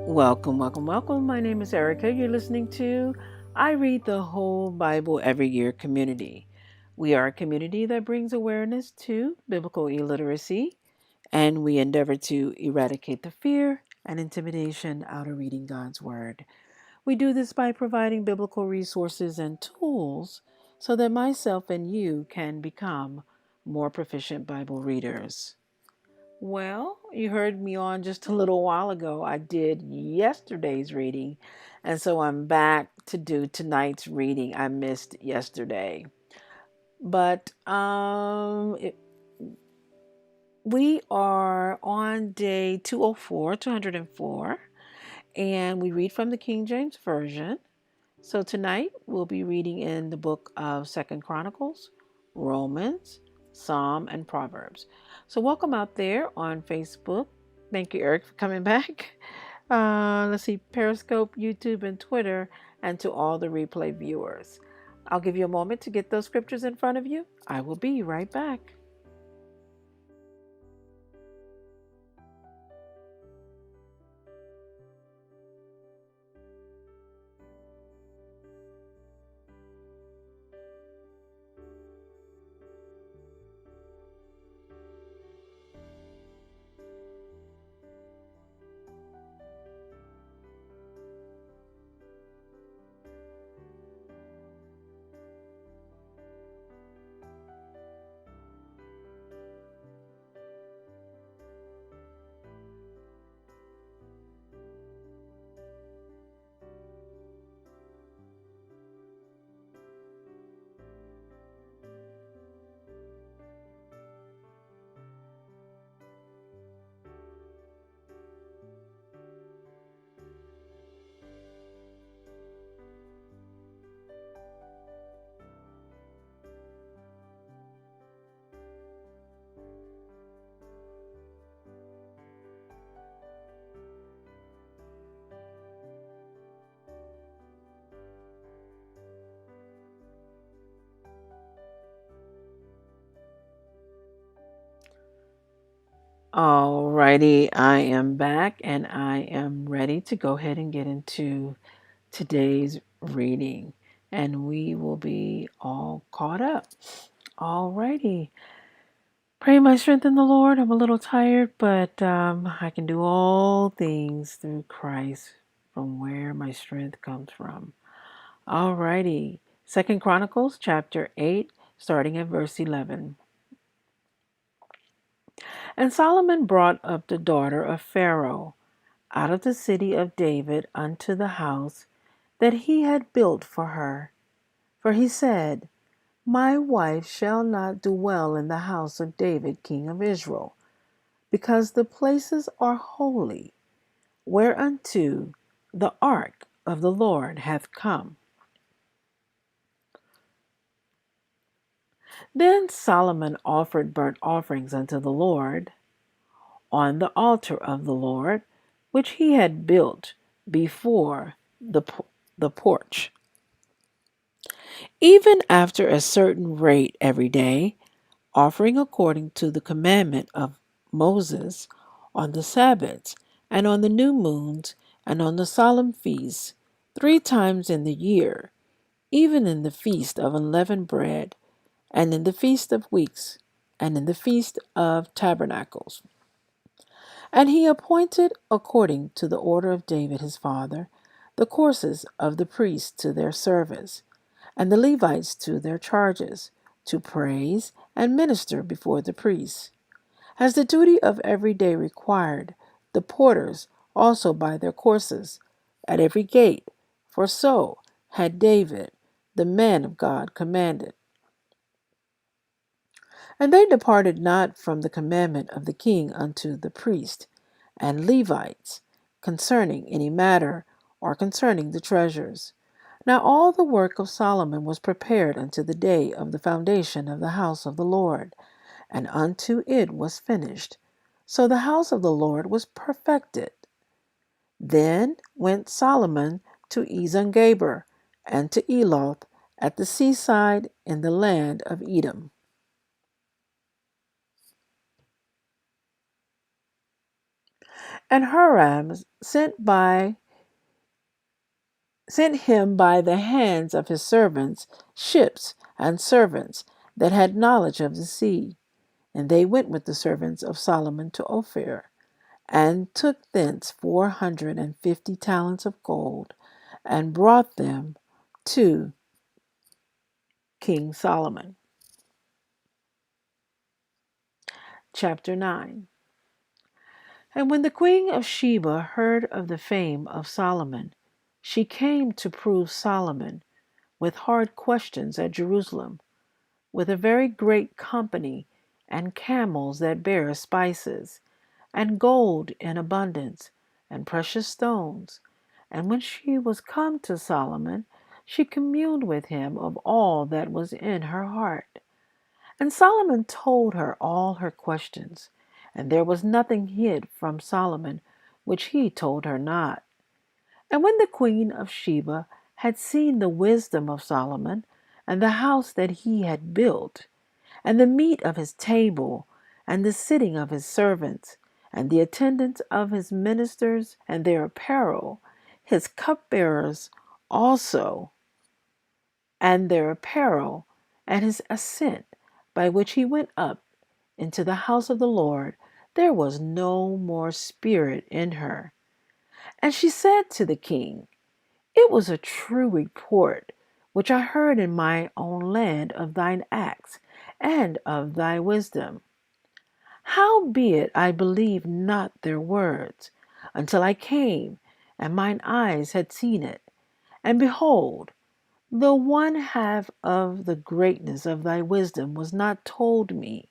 Welcome, welcome, welcome. My name is Erica. You're listening to I Read the Whole Bible Every Year community. We are a community that brings awareness to biblical illiteracy, and we endeavor to eradicate the fear and intimidation out of reading God's Word. We do this by providing biblical resources and tools so that myself and you can become more proficient Bible readers. Well, you heard me on just a little while ago. I did yesterday's reading, and so I'm back to do tonight's reading. I missed yesterday. But we are on day 204, and we read from the King James Version. So tonight we'll be reading in the book of Second Chronicles, Romans, Psalm, and Proverbs. So welcome out there on Facebook. Thank you, Eric, for coming back. Let's see, Periscope, YouTube, and Twitter, and to all the replay viewers. I'll give you a moment to get those scriptures in front of you. I will be right back. Alrighty, I am back and I am ready to go ahead and get into today's reading, and we will be all caught up. Alrighty. Pray my strength in the Lord. I'm a little tired, but I can do all things through Christ from where my strength comes from. Alrighty. Second Chronicles chapter 8, starting at verse 11. And Solomon brought up the daughter of Pharaoh out of the city of David unto the house that he had built for her. For he said, My wife shall not dwell in the house of David king of Israel, because the places are holy, whereunto the ark of the Lord hath come. Then Solomon offered burnt offerings unto the Lord on the altar of the Lord, which he had built before the porch, even after a certain rate every day, offering according to the commandment of Moses on the Sabbaths, and on the new moons, and on the solemn feasts, 3 times in the year, even in the feast of unleavened bread, and in the feast of weeks, and in the feast of tabernacles. And he appointed, according to the order of David his father, the courses of the priests to their service, and the Levites to their charges, to praise and minister before the priests, as the duty of every day required, the porters also by their courses, at every gate, for so had David, the man of God, commanded. And they departed not from the commandment of the king unto the priest and Levites concerning any matter or concerning the treasures. Now all the work of Solomon was prepared unto the day of the foundation of the house of the Lord, and unto it was finished. So the house of the Lord was perfected. Then went Solomon to Eziongaber and to Eloth at the seaside in the land of Edom. And Hiram sent him by the hands of his servants ships and servants that had knowledge of the sea. And they went with the servants of Solomon to Ophir, and took thence 450 talents of gold, and brought them to King Solomon. Chapter 9. And when the queen of Sheba heard of the fame of Solomon, she came to prove Solomon with hard questions at Jerusalem, with a very great company, and camels that bear spices, and gold in abundance, and precious stones. And when she was come to Solomon, she communed with him of all that was in her heart. And Solomon told her all her questions, and there was nothing hid from Solomon which he told her not. And when the queen of Sheba had seen the wisdom of Solomon, and the house that he had built, and the meat of his table, and the sitting of his servants, and the attendance of his ministers, and their apparel, his cupbearers also, and their apparel, and his ascent, by which he went up into the house of the Lord, there was no more spirit in her. And she said to the king, It was a true report which I heard in my own land of thine acts and of thy wisdom. Howbeit I believed not their words, until I came, and mine eyes had seen it. And behold, the one half of the greatness of thy wisdom was not told me,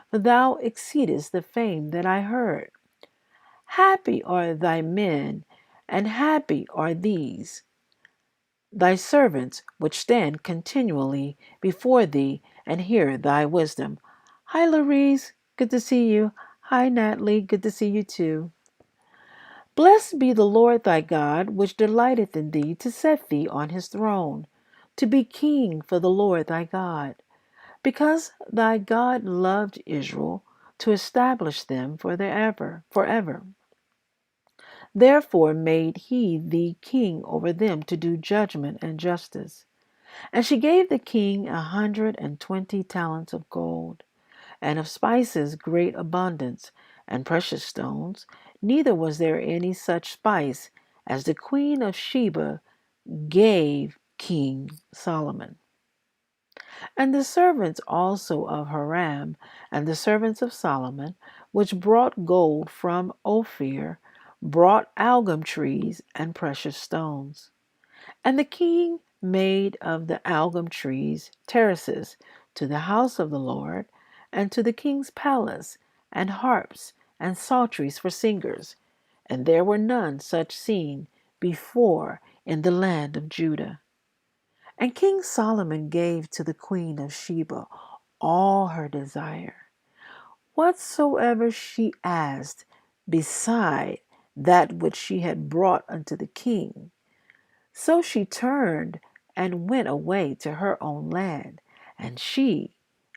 for thou exceedest the fame that I heard. Happy are thy men, and happy are these thy servants, which stand continually before thee and hear thy wisdom. Hi, Louise. Good to see you. Hi, Natalie. Good to see you too. Blessed be the Lord thy God, which delighteth in thee to set thee on his throne, to be king for the Lord thy God, because thy God loved Israel, to establish them forever. Therefore made he thee king over them to do judgment and justice. And she gave the king 120 talents of gold, and of spices great abundance, and precious stones. Neither was there any such spice as the queen of Sheba gave King Solomon. And the servants also of Hiram, and the servants of Solomon, which brought gold from Ophir, brought algum trees and precious stones. And the king made of the algum trees terraces to the house of the Lord, and to the king's palace, and harps and psalteries for singers. And there were none such seen before in the land of Judah. And King Solomon gave to the queen of Sheba all her desire, whatsoever she asked, beside that which she had brought unto the king. So she turned and went away to her own land, and she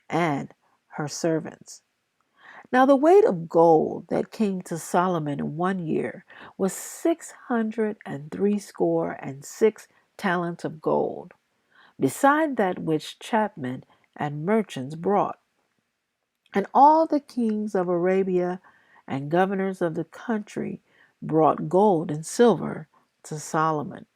and her servants. Now the weight of gold that came to Solomon in 1 year was 660 talents of gold, beside that which chapmen and merchants brought. And all the kings of Arabia and governors of the country brought gold and silver to Solomon.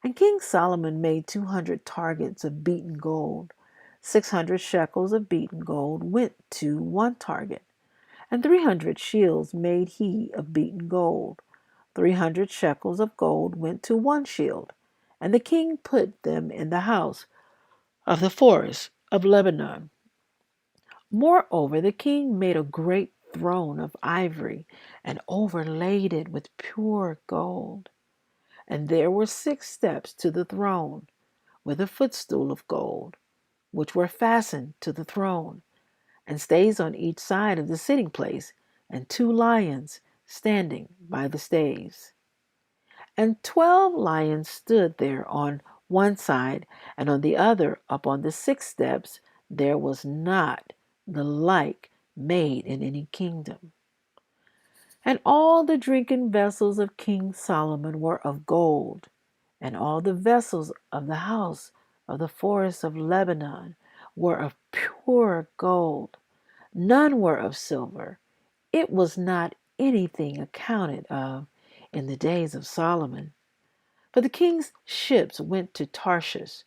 And King Solomon made 200 targets of beaten gold. 600 shekels of beaten gold went to one target, and 300 shields made he of beaten gold. 300 shekels of gold went to one shield, and the king put them in the house of the forest of Lebanon. Moreover, the king made a great throne of ivory and overlaid it with pure gold. And there were 6 steps to the throne, with a footstool of gold, which were fastened to the throne, and stays on each side of the sitting place, and 2 lions standing by the staves. And 12 lions stood there on one side, and on the other, upon the 6 steps. There was not the like made in any kingdom. And all the drinking vessels of King Solomon were of gold, and all the vessels of the house of the forest of Lebanon were of pure gold. None were of silver. It was not anything accounted of in the days of Solomon. For the king's ships went to Tarshish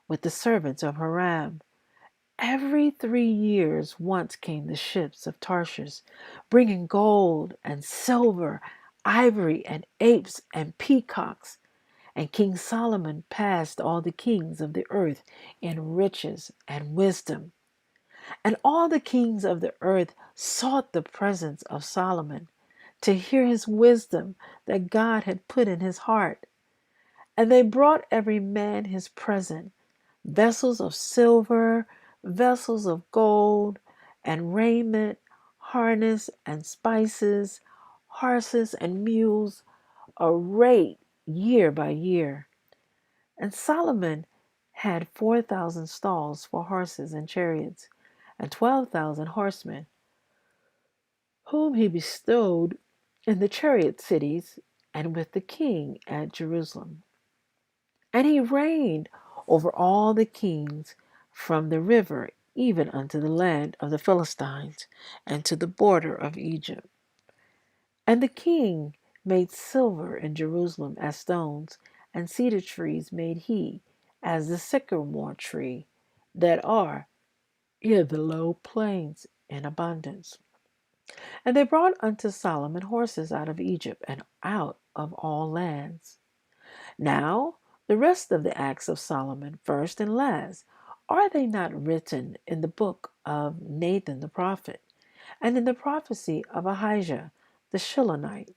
with the servants of Hiram. Every 3 years once came the ships of Tarshish, bringing gold and silver, ivory and apes and peacocks. And King Solomon passed all the kings of the earth in riches and wisdom. And all the kings of the earth sought the presence of Solomon to hear his wisdom that God had put in his heart. And they brought every man his present, vessels of silver, vessels of gold, and raiment, harness and spices, horses and mules, a rate year by year. And Solomon had 4,000 stalls for horses and chariots, and 12,000 horsemen, whom he bestowed in the chariot cities and with the king at Jerusalem. And he reigned over all the kings from the river even unto the land of the Philistines and to the border of Egypt. And the king made silver in Jerusalem as stones, and cedar trees made he as the sycamore tree that are in the low plains in abundance. And they brought unto Solomon horses out of Egypt and out of all lands. Now, the rest of the acts of Solomon, first and last, are they not written in the book of Nathan the prophet, and in the prophecy of Ahijah the Shilonite,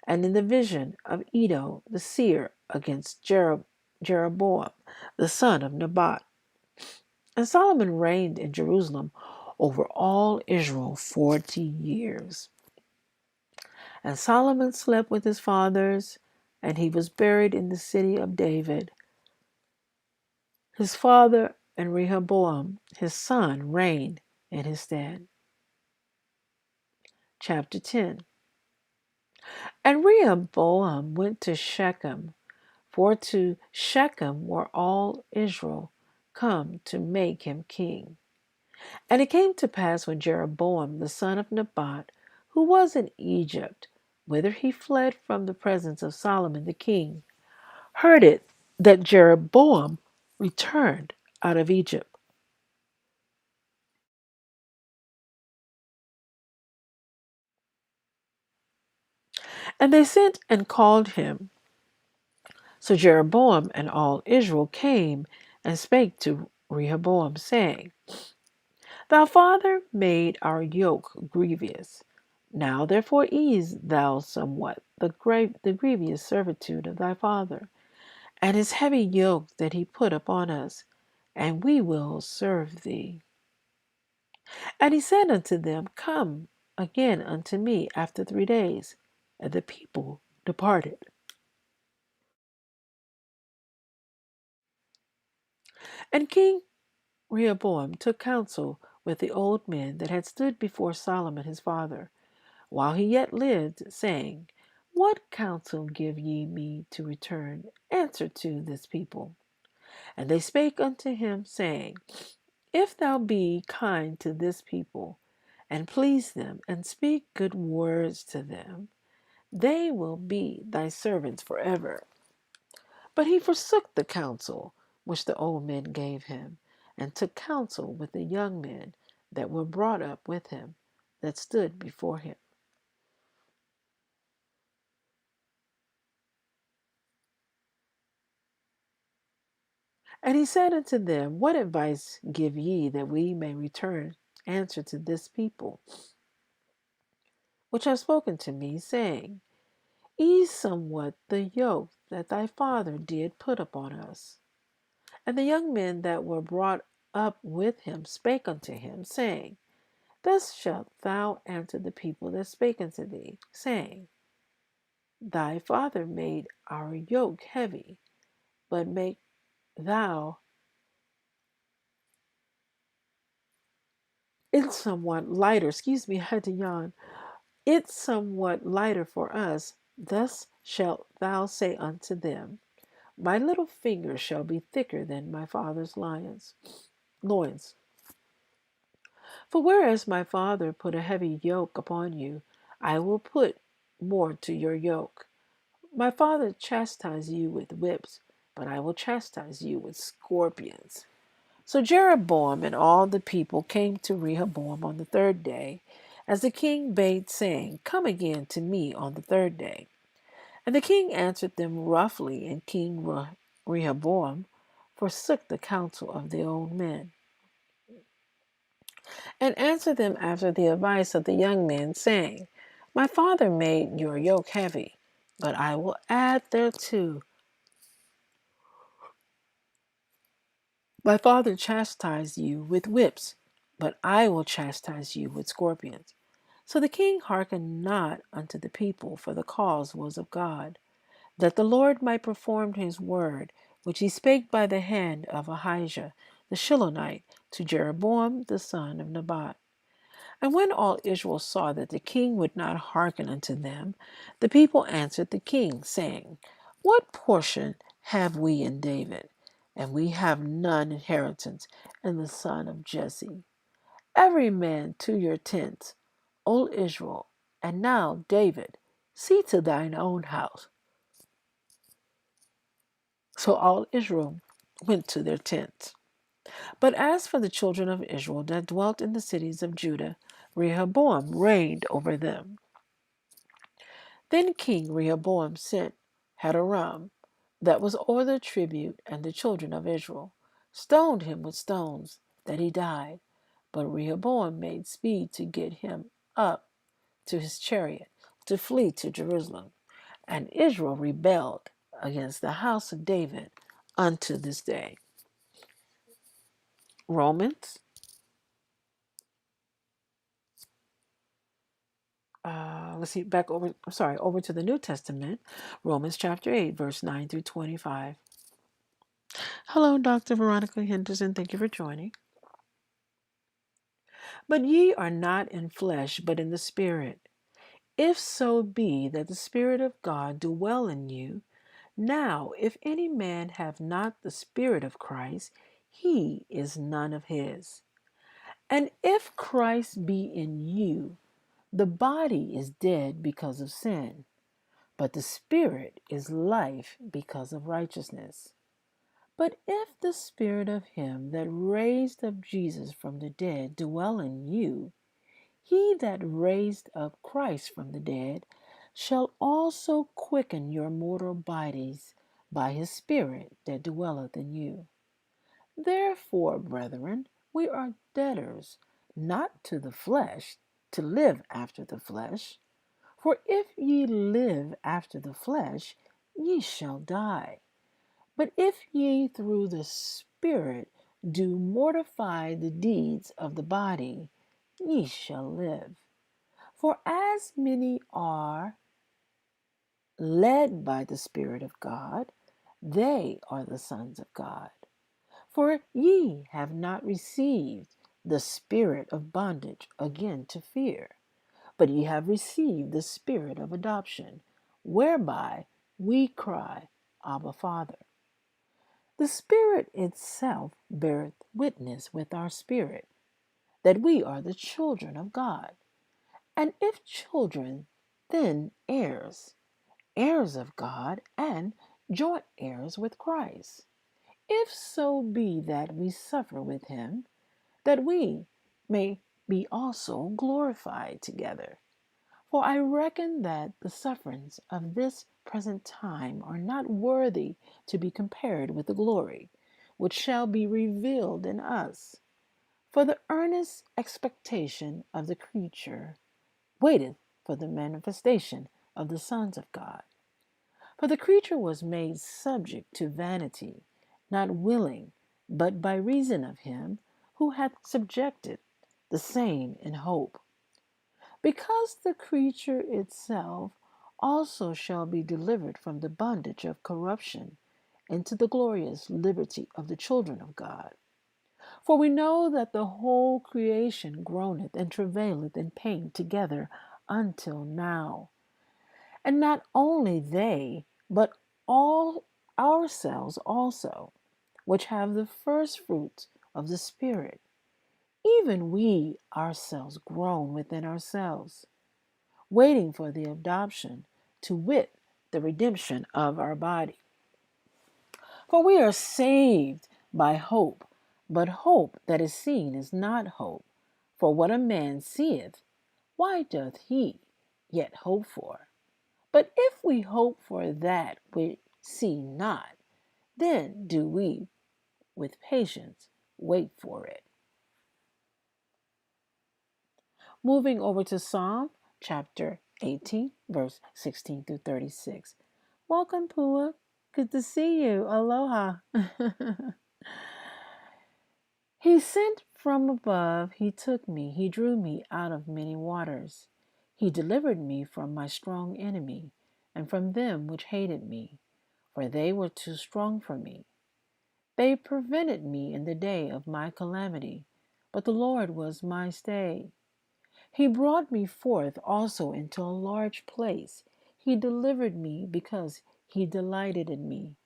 and in the vision of Edo the seer against Jeroboam the son of Nebat? And Solomon reigned in Jerusalem over all Israel 40 years. And Solomon slept with his fathers, and he was buried in the city of David. His father, and Rehoboam, his son, reigned in his stead. Chapter 10. And Rehoboam went to Shechem, for to Shechem were all Israel come to make him king. And it came to pass when Jeroboam the son of Nebat, who was in Egypt, whither he fled from the presence of Solomon the king, heard it that Jeroboam returned out of Egypt, And they sent and called him. So Jeroboam and all Israel came and spake to Rehoboam, saying, Thy father made our yoke grievous. Now therefore ease thou somewhat the grievous servitude of thy father, and his heavy yoke that he put upon us, and we will serve thee. And he said unto them, Come again unto me after 3 days. And the people departed. And King Rehoboam took counsel with the old men that had stood before Solomon his father, while he yet lived, saying, What counsel give ye me to return answer to this people? And they spake unto him, saying, If thou be kind to this people, and please them, and speak good words to them, they will be thy servants forever. But he forsook the counsel which the old men gave him, and took counsel with the young men that were brought up with him, that stood before him. And he said unto them, What advice give ye that we may return answer to this people, which have spoken to me, saying, Ease somewhat the yoke that thy father did put upon us? And the young men that were brought up with him spake unto him, saying, Thus shalt thou answer the people that spake unto thee, saying, Thy father made our yoke heavy, but make thou it somewhat lighter. Excuse me, I had to yawn. It somewhat lighter for us. Thus shalt thou say unto them, My little finger shall be thicker than my father's loins. For whereas my father put a heavy yoke upon you, I will put more to your yoke. My father chastised you with whips, but I will chastise you with scorpions. So Jeroboam and all the people came to Rehoboam on the 3rd day, as the king bade, saying, Come again to me on the 3rd day. And the king answered them roughly, and King Rehoboam forsook the counsel of the old men, and answered them after the advice of the young men, saying, My father made your yoke heavy, but I will add thereto. My father chastised you with whips, but I will chastise you with scorpions. So the king hearkened not unto the people, for the cause was of God, that the Lord might perform his word, which he spake by the hand of Ahijah the Shilonite to Jeroboam the son of Nebat. And when all Israel saw that the king would not hearken unto them, the people answered the king, saying, What portion have we in David? And we have none inheritance in the son of Jesse. Every man to your tents, O Israel. And now, David, see to thine own house. So all Israel went to their tents. But as for the children of Israel that dwelt in the cities of Judah, Rehoboam reigned over them. Then King Rehoboam sent Hadoram, that was over the tribute, and the children of Israel stoned him with stones, that he died. But Rehoboam made speed to get him up to his chariot, to flee to Jerusalem. And Israel rebelled against the house of David unto this day. Romans, let's see, over to the New Testament, Romans chapter 8, verse 9 through 25. Hello, Dr. Veronica Henderson. Thank you for joining. But ye are not in flesh, but in the Spirit. If so be that the Spirit of God dwell in you. Now, if any man have not the Spirit of Christ, he is none of his. And if Christ be in you, the body is dead because of sin, but the Spirit is life because of righteousness. But if the Spirit of him that raised up Jesus from the dead dwell in you, he that raised up Christ from the dead shall also quicken your mortal bodies by his Spirit that dwelleth in you. Therefore, brethren, we are debtors, not to the flesh, to live after the flesh. For if ye live after the flesh, ye shall die. But if ye through the Spirit do mortify the deeds of the body, ye shall live. For as many are led by the Spirit of God, they are the sons of God. For ye have not received the spirit of bondage again to fear, but ye have received the Spirit of adoption, whereby we cry, Abba, Father. The Spirit itself beareth witness with our spirit that we are the children of God. And if children, then heirs, heirs of God, and joint heirs with Christ. If so be that we suffer with him, that we may be also glorified together. For I reckon that the sufferings of this present time are not worthy to be compared with the glory which shall be revealed in us. For the earnest expectation of the creature waiteth for the manifestation of the sons of God. For the creature was made subject to vanity, not willing, but by reason of him who hath subjected the same in hope, because the creature itself also shall be delivered from the bondage of corruption into the glorious liberty of the children of God. For we know that the whole creation groaneth and travaileth in pain together until now. And not only they, but all ourselves also, which have the first fruits of the Spirit, even we ourselves groan within ourselves, waiting for the adoption, to wit, the redemption of our body. For we are saved by hope, but hope that is seen is not hope. For what a man seeth, why doth he yet hope for? But if we hope for that which see not, then do we with patience wait for it. Moving over to Psalm chapter 18, verse 16 through 36. Welcome, Pua. Good to see you. Aloha. He sent from above, he took me, he drew me out of many waters. He delivered me from my strong enemy, and from them which hated me, for they were too strong for me. They prevented me in the day of my calamity, but the Lord was my stay. He brought me forth also into a large place. He delivered me because he delighted in me.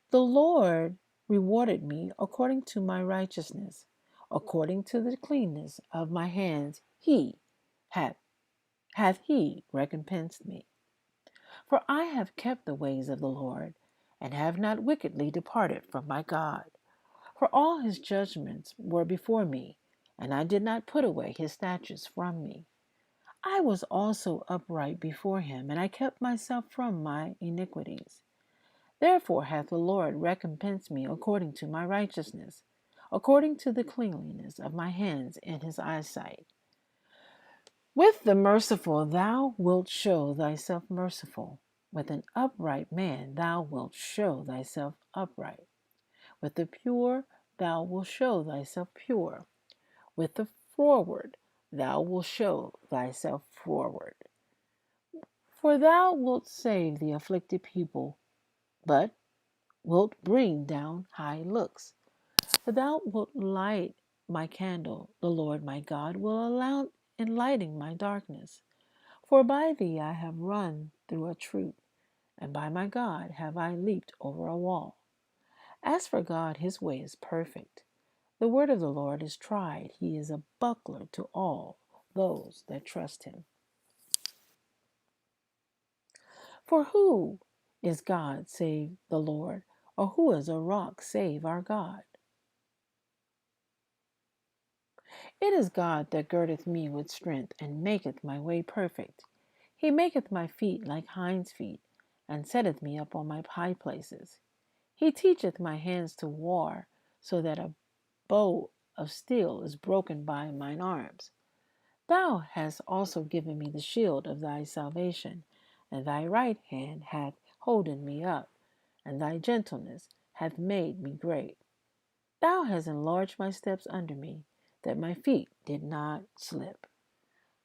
The Lord rewarded me according to my righteousness, according to the cleanness of my hands. Hath hath he recompensed me. For I have kept the ways of the Lord, and have not wickedly departed from my God. For all his judgments were before me, and I did not put away his statutes from me. I was also upright before him, and I kept myself from my iniquities. Therefore hath the Lord recompensed me according to my righteousness, according to the cleanliness of my hands in his eyesight. With the merciful thou wilt show thyself merciful. With an upright man thou wilt show thyself upright. With the pure thou wilt show thyself pure. With the froward thou wilt show thyself froward. For thou wilt save the afflicted people, but wilt bring down high looks. For thou wilt light my candle, the Lord my God will allow enlightening my darkness. For by thee I have run through a troop, and by my God have I leaped over a wall. As for God, his way is perfect. The word of the Lord is tried. He is a buckler to all those that trust him. For who is God save the Lord? Or who is a rock save our God? It is God that girdeth me with strength and maketh my way perfect. He maketh my feet like hinds' feet, and setteth me up on my high places. He teacheth my hands to war, so that a bow of steel is broken by mine arms. Thou hast also given me the shield of thy salvation, and thy right hand hath holden me up, and thy gentleness hath made me great. Thou hast enlarged my steps under me, that my feet did not slip.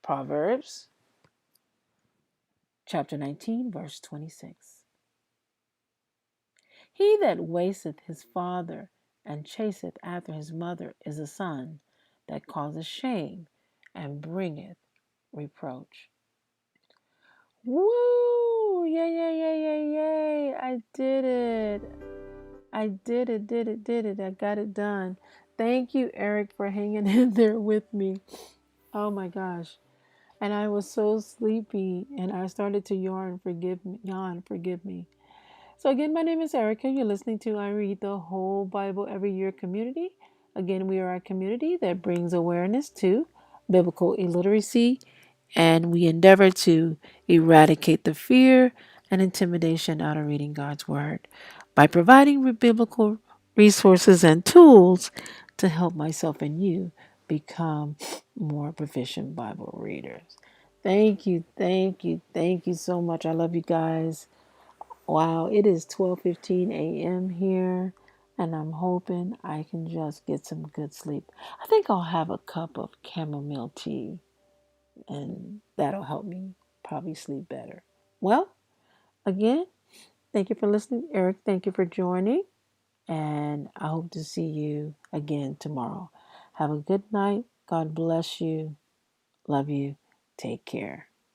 Proverbs chapter 19, verse 26. He that wasteth his father and chaseth after his mother is a son that causeth shame and bringeth reproach. Woo! Yay, yay, yay, yay, yay! I did it. I did it. I got it done. Thank you, Eric, for hanging in there with me. Oh my gosh. And I was so sleepy and I started to yawn. Forgive me. So, again, my name is Erica. You're listening to I Read the Whole Bible Every Year community. Again, we are a community that brings awareness to biblical illiteracy, and we endeavor to eradicate the fear and intimidation out of reading God's Word by providing biblical resources and tools to help myself and you become more proficient Bible readers. Thank you so much. I love you guys. Wow, it is 12:15 a.m. here, and I'm hoping I can just get some good sleep. I think I'll have a cup of chamomile tea, and that'll help me probably sleep better. Well, again, thank you for listening. Eric, thank you for joining, and I hope to see you again tomorrow. Have a good night. God bless you. Love you. Take care.